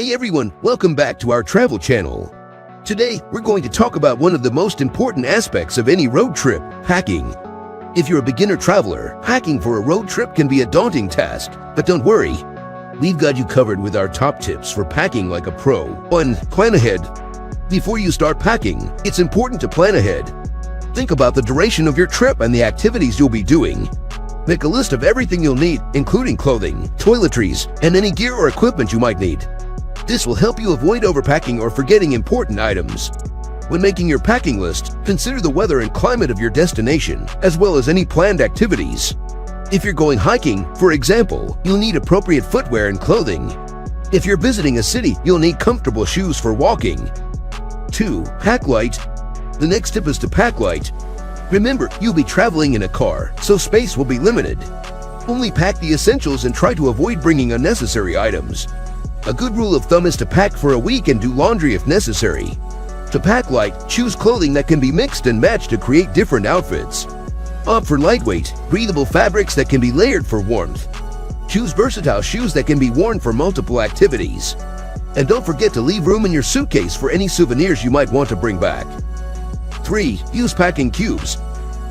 Hey everyone, welcome back to our travel channel. Today, we're going to talk about one of the most important aspects of any road trip, packing. If you're a beginner traveler, packing for a road trip can be a daunting task, but don't worry. We've got you covered with our top tips for packing like a pro. 1. Plan ahead. Before you start packing, it's important to plan ahead. Think about the duration of your trip and the activities you'll be doing. Make a list of everything you'll need, including clothing, toiletries, and any gear or equipment you might need. This will help you avoid overpacking or forgetting important items. When making your packing list, consider the weather and climate of your destination, as well as any planned activities. If you're going hiking, for example, you'll need appropriate footwear and clothing. If you're visiting a city, you'll need comfortable shoes for walking. 2. Pack light. The next tip is to pack light. Remember, you'll be traveling in a car, so space will be limited. Only pack the essentials and try to avoid bringing unnecessary items. A good rule of thumb is to pack for a week and do laundry if necessary. To pack light, choose clothing that can be mixed and matched to create different outfits. Opt for lightweight, breathable fabrics that can be layered for warmth. Choose versatile shoes that can be worn for multiple activities. And don't forget to leave room in your suitcase for any souvenirs you might want to bring back. 3. Use packing cubes.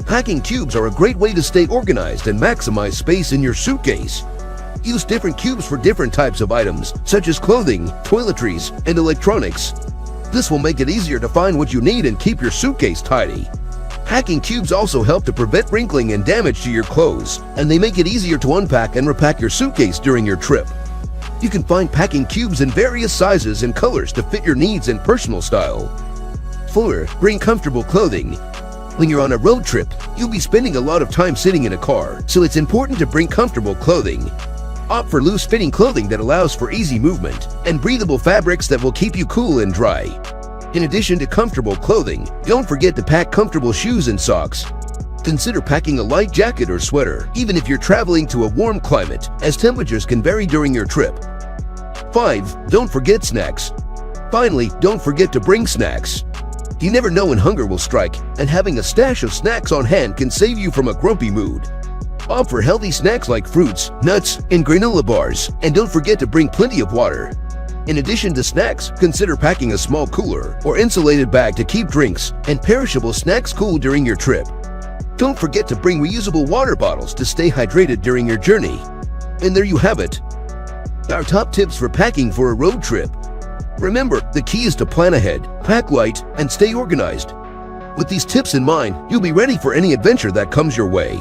Packing cubes are a great way to stay organized and maximize space in your suitcase. Use different cubes for different types of items, such as clothing, toiletries, and electronics. This will make it easier to find what you need and keep your suitcase tidy. Packing cubes also help to prevent wrinkling and damage to your clothes, and they make it easier to unpack and repack your suitcase during your trip. You can find packing cubes in various sizes and colors to fit your needs and personal style. 4. Bring comfortable clothing. When you're on a road trip, you'll be spending a lot of time sitting in a car, so it's important to bring comfortable clothing. Opt for loose-fitting clothing that allows for easy movement, and breathable fabrics that will keep you cool and dry. In addition to comfortable clothing, don't forget to pack comfortable shoes and socks. Consider packing a light jacket or sweater, even if you're traveling to a warm climate, as temperatures can vary during your trip. 5. Don't forget snacks. Finally, don't forget to bring snacks. You never know when hunger will strike, and having a stash of snacks on hand can save you from a grumpy mood. Opt for healthy snacks like fruits, nuts, and granola bars, and don't forget to bring plenty of water. In addition to snacks, consider packing a small cooler or insulated bag to keep drinks and perishable snacks cool during your trip. Don't forget to bring reusable water bottles to stay hydrated during your journey. And there you have it, our top tips for packing for a road trip. Remember, the key is to plan ahead, pack light, and stay organized. With these tips in mind, you'll be ready for any adventure that comes your way.